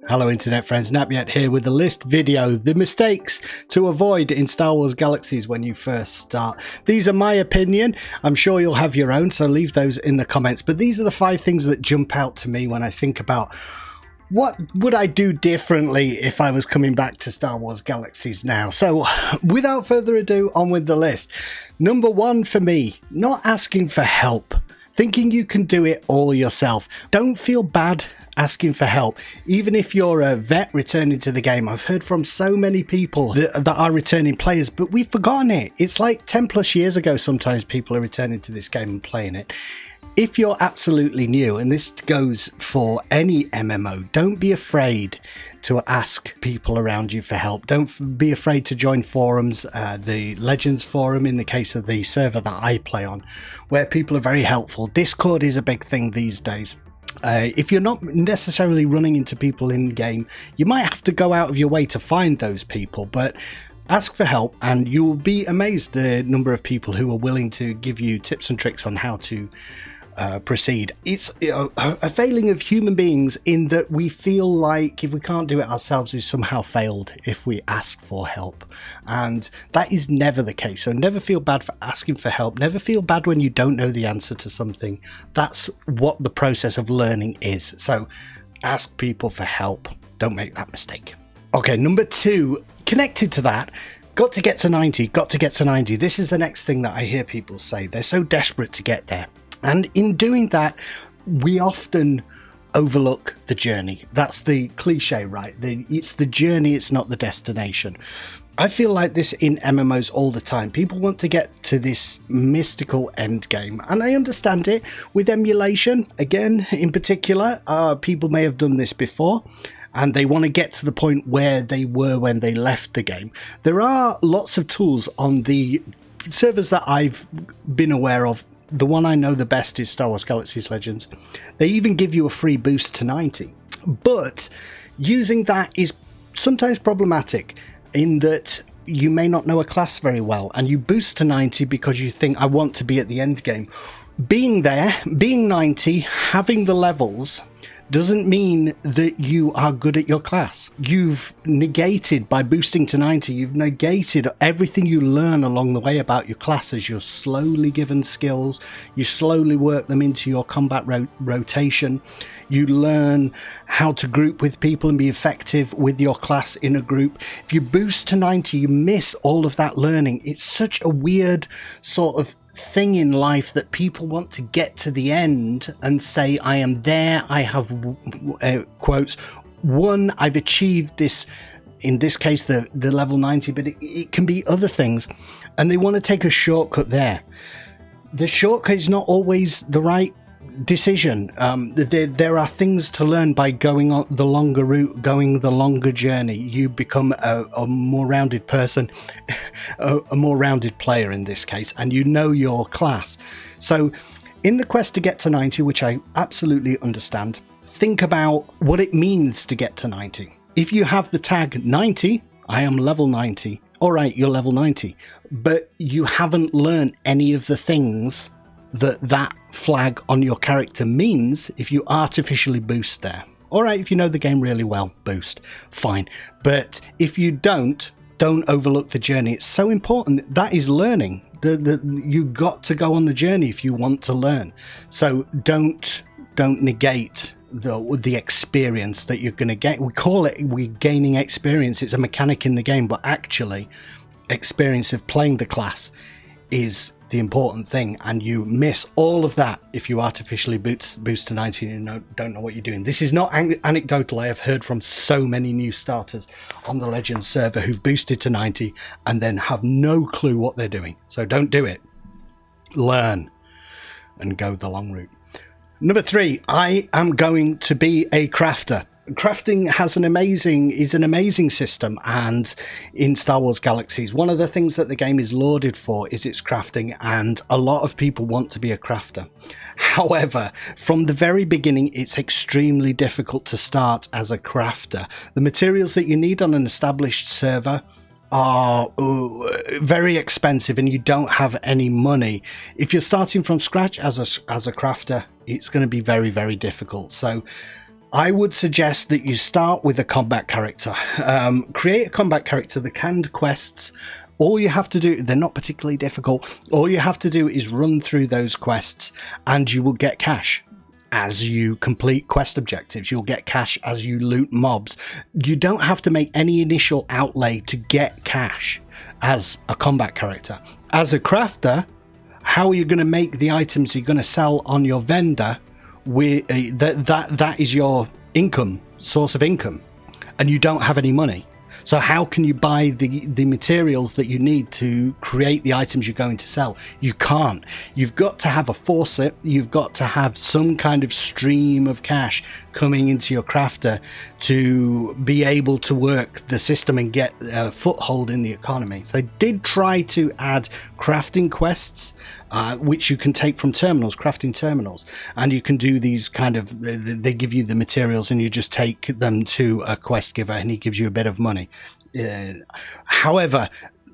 Hello internet friends, Newb here with the list video, the mistakes to avoid in Star Wars Galaxies when you first start. These are my opinion, I'm sure you'll have your own, so leave those in the comments, but these are the 5 things that jump out to me when I think about what would I do differently if I was coming back to Star Wars Galaxies now. So without further ado, on with the list. Number 1 for me, not asking for help, thinking you can do it all yourself. Don't feel bad asking for help, even if you're a vet returning to the game. I've heard from so many people that are returning players, but we've forgotten it. It's like 10 plus years ago sometimes people are returning to this game and playing it. If you're absolutely new, and this goes for any MMO, don't be afraid to ask people around you for help. Don't be afraid to join forums, the Legends forum in the case of the server that I play on, where people are very helpful. Discord is a big thing these days. If you're not necessarily running into people in game, you might have to go out of your way to find those people, but ask for help and you'll be amazed the number of people who are willing to give you tips and tricks on how to proceed. It's a failing of human beings in that we feel like if we can't do it ourselves, we somehow failed if we ask for help, and that is never the case. So never feel bad for asking for help, never feel bad when you don't know the answer to something. That's what the process of learning is. So ask people for help, don't make that mistake. Okay, number 2, connected to that, got to get to 90, got to get to 90. This is the next thing that I hear people say. They're so desperate to get there. And in doing that, we often overlook the journey. That's the cliche, right? It's the journey, it's not the destination. I feel like this in MMOs all the time. People want to get to this mystical end game, and I understand it. With emulation, again, in particular, people may have done this before, and they want to get to the point where they were when they left the game. There are lots of tools on the servers that I've been aware of. The one I know the best is Star Wars Galaxies Legends. They even give you a free boost to 90. But using that is sometimes problematic in that you may not know a class very well and you boost to 90 because you think, I want to be at the end game. Being there, being 90, having the levels doesn't mean that you are good at your class. You've negated, by boosting to 90, you've negated everything you learn along the way about your class as you're slowly given skills. You slowly work them into your combat rotation. You learn how to group with people and be effective with your class in a group. If you boost to 90, you miss all of that learning. It's such a weird sort of thing in life that people want to get to the end and say, I am there, I have quotes won, I've achieved this, in this case the level 90, but it can be other things, and they want to take a shortcut there. The shortcut is not always the right decision. There are things to learn by going on the longer route, going the longer journey. You become a more rounded person, a more rounded player in this case, and you know your class. So in the quest to get to 90, which I absolutely understand, think about what it means to get to 90. If you have the tag 90, I am level 90, all right, you're level 90, but you haven't learned any of the things that flag on your character means if you artificially boost there. All right, if you know the game really well, boost, fine. But if you don't overlook the journey. It's so important. That is learning. You got to go on the journey if you want to learn. So don't negate the experience that you're going to get. We're gaining experience. It's a mechanic in the game, but actually experience of playing the class is the important thing, and you miss all of that if you artificially boost to 90 and you don't know what you're doing. This is not anecdotal. I have heard from so many new starters on the Legends server who've boosted to 90 and then have no clue what they're doing. So don't do it. Learn and go the long route. Number 3, I am going to be a crafter. Crafting is an amazing system, and in Star Wars Galaxies, one of the things that the game is lauded for is its crafting, and a lot of people want to be a crafter. However, from the very beginning, it's extremely difficult to start as a crafter. The materials that you need on an established server are very expensive and you don't have any money. If you're starting from scratch as a crafter, it's going to be very, very difficult. So I would suggest that you start with a combat character. Create a combat character. The canned quests, all you have to do, they're not particularly difficult. All you have to do is run through those quests and you will get cash as you complete quest objectives. You'll get cash as you loot mobs. You don't have to make any initial outlay to get cash as a combat character. As a crafter, how are you going to make the items you're going to sell on your vendor? That is your income, source of income, and you don't have any money. So how can you buy the materials that you need to create the items you're going to sell? You can't. You've got to have a faucet. You've got to have some kind of stream of cash coming into your crafter to be able to work the system and get a foothold in the economy. So they did try to add crafting quests, which you can take from terminals, crafting terminals, and you can do these kind of, they give you the materials and you just take them to a quest giver and he gives you a bit of money. However,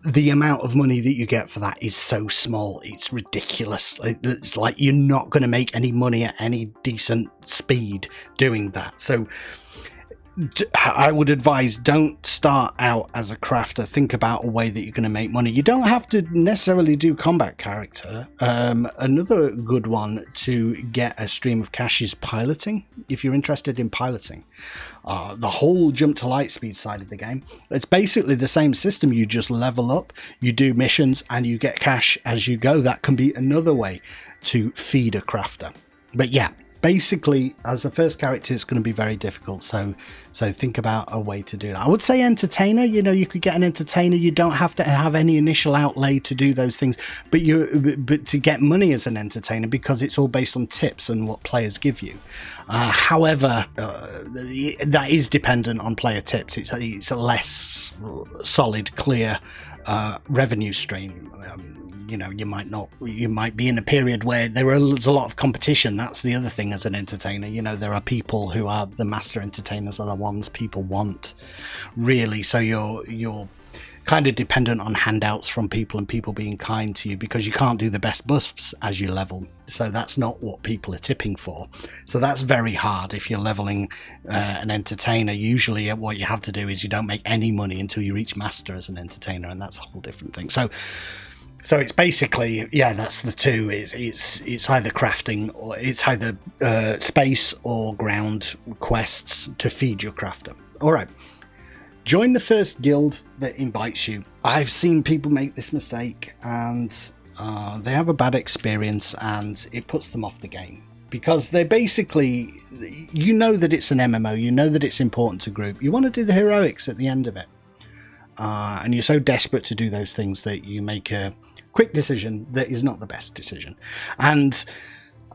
the amount of money that you get for that is so small, it's ridiculous. It's like you're not going to make any money at any decent speed doing that. So I would advise, don't start out as a crafter. Think about a way that you're going to make money. You don't have to necessarily do combat character. Another good one to get a stream of cash is piloting, if you're interested in piloting. The whole jump to light speed side of the game, it's basically the same system. You just level up, you do missions, and you get cash as you go. That can be another way to feed a crafter. But yeah, basically, as a first character, it's going to be very difficult. So think about a way to do that. I would say entertainer. You know, you could get an entertainer. You don't have to have any initial outlay to do those things, but to get money as an entertainer, because it's all based on tips and what players give you. However, that is dependent on player tips. It's a less solid, clear revenue stream. You know, you might be in a period where there's a lot of competition. That's the other thing as an entertainer. You know, there are people who are the master entertainers, are the ones people want, really. So you're kind of dependent on handouts from people and people being kind to you, because you can't do the best buffs as you level. So that's not what people are tipping for. So that's very hard if you're leveling an entertainer. Usually what you have to do is you don't make any money until you reach master as an entertainer, and that's a whole different thing. So it's basically, yeah, that's the two. It's either crafting, or it's either space or ground quests to feed your crafter. All right, join the first guild that invites you. I've seen people make this mistake, and they have a bad experience, and it puts them off the game, because they're basically, you know that it's an MMO, you know that it's important to group. You want to do the heroics at the end of it, and you're so desperate to do those things that you make a quick decision that is not the best decision. And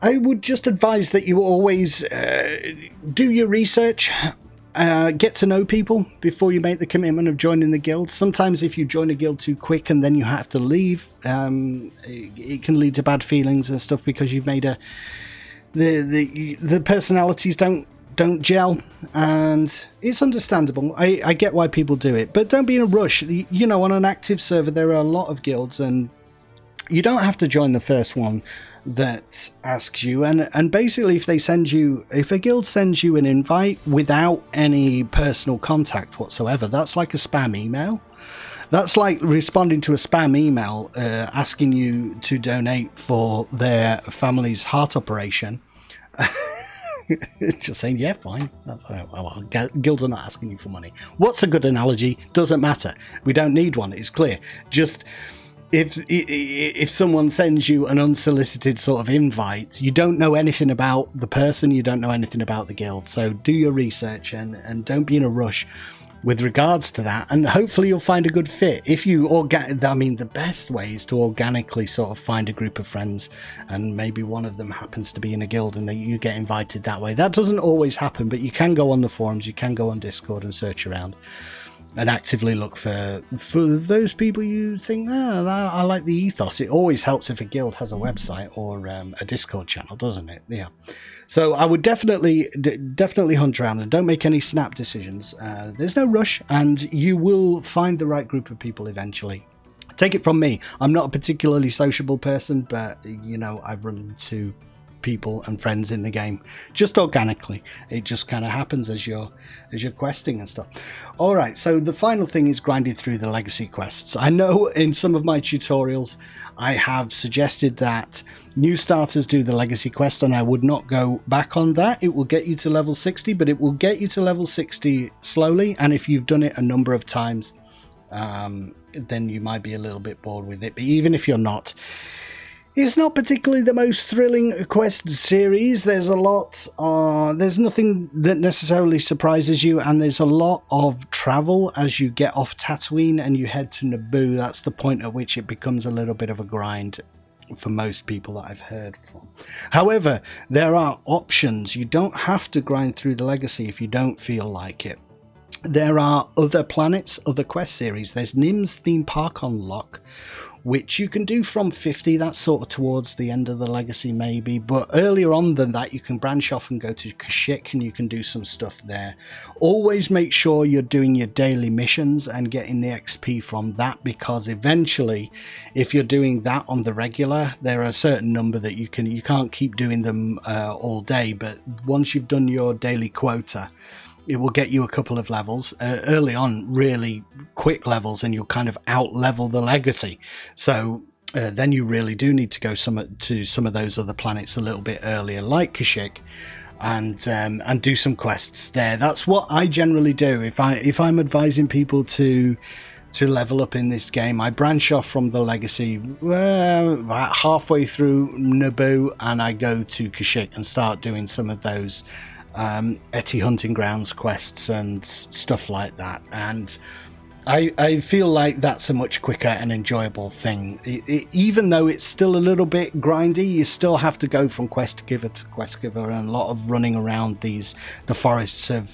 I would just advise that you always do your research, get to know people before you make the commitment of joining the guild. Sometimes if you join a guild too quick and then you have to leave, it can lead to bad feelings and stuff, because you've made the personalities don't gel, and it's understandable. I get why people do it, but don't be in a rush. You know, on an active server there are a lot of guilds, and you don't have to join the first one that asks you. And basically, if a guild sends you an invite without any personal contact whatsoever, that's like a spam email. That's like responding to a spam email asking you to donate for their family's heart operation. Just saying, yeah, fine. That's well, guilds are not asking you for money. What's a good analogy? Doesn't matter. We don't need one. It's clear. Just if someone sends you an unsolicited sort of invite, you don't know anything about the person, you don't know anything about the guild. So do your research and don't be in a rush with regards to that, and hopefully you'll find a good fit. If you the best way is to organically sort of find a group of friends, and maybe one of them happens to be in a guild and then you get invited that way. That doesn't always happen, but you can go on the forums, you can go on Discord and search around and actively look for those people you think, I like the ethos. It always helps if a guild has a website or a Discord channel, doesn't it? Yeah. So I would definitely hunt around and don't make any snap decisions. There's no rush, and you will find the right group of people eventually. Take it from me, I'm not a particularly sociable person, but you know, I've run into people and friends in the game, just organically. It just kind of happens as you're questing and stuff. All right, so the final thing is grinding through the legacy quests. I know in some of my tutorials I have suggested that new starters do the legacy quest, and I would not go back on that. It will get you to level 60, but it will get you to level 60 slowly, and if you've done it a number of times, then you might be a little bit bored with it. But even if you're not, it's not particularly the most thrilling quest series. There's a lot, there's nothing that necessarily surprises you, and there's a lot of travel as you get off Tatooine and you head to Naboo. That's the point at which it becomes a little bit of a grind for most people that I've heard from. However, there are options. You don't have to grind through the legacy if you don't feel like it. There are other planets, other quest series. There's Nim's theme park on lock, which you can do from 50. That's sort of towards the end of the legacy maybe, but earlier on than that you can branch off and go to Kashyyyk and you can do some stuff there. Always make sure you're doing your daily missions and getting the XP from that, because eventually if you're doing that on the regular, there are a certain number that you can't keep doing them all day, but once you've done your daily quota, it will get you a couple of levels early on, really quick levels, and you'll kind of out level the legacy. So then you really do need to go to some of those other planets a little bit earlier, like Kashyyyk, and do some quests there. That's what I generally do if I'm advising people to level up in this game. I branch off from the legacy about halfway through Naboo, and I go to Kashyyyk and start doing some of those Etty hunting grounds quests and stuff like that, and I feel like that's a much quicker and enjoyable thing. Even though it's still a little bit grindy, you still have to go from quest giver to quest giver, and a lot of running around the forests of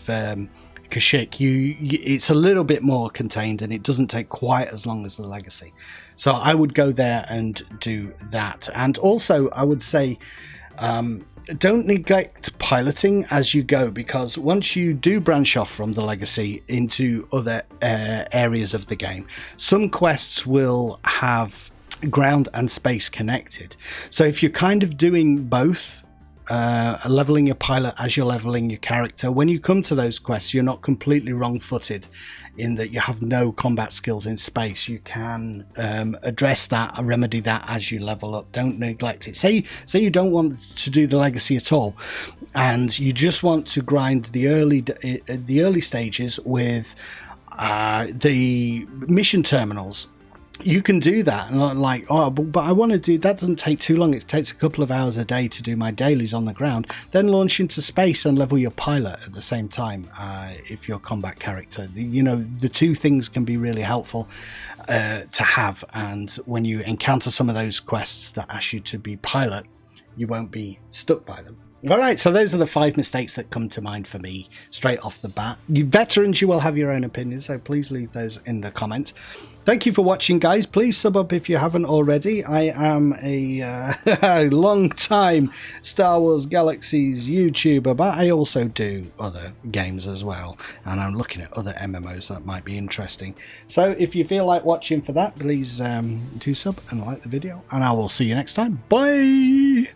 Kashyyyk. It's a little bit more contained, and it doesn't take quite as long as the legacy. So I would go there and do that. And also I would say, don't neglect piloting as you go, because once you do branch off from the legacy into other areas of the game, some quests will have ground and space connected. So if you're kind of doing both, leveling your pilot as you're leveling your character, when you come to those quests, you're not completely wrong-footed in that you have no combat skills in space. You can address that and remedy that as you level up. Don't neglect it. Say you don't want to do the legacy at all, and you just want to grind the early stages with the mission terminals. You can do that, and like, oh, but I want to do that. Doesn't take too long. It takes a couple of hours a day to do my dailies on the ground. Then launch into space and level your pilot at the same time. If you're a combat character, the two things can be really helpful to have. And when you encounter some of those quests that ask you to be pilot, you won't be stuck by them. All right, so those are the 5 mistakes that come to mind for me straight off the bat. You veterans, you will have your own opinions, so please leave those in the comments. Thank you for watching, guys. Please sub up if you haven't already. I am a long time Star Wars Galaxies YouTuber, but I also do other games as well, and I'm looking at other MMOs that might be interesting. So if you feel like watching for that, please do sub and like the video, and I will see you next time. Bye!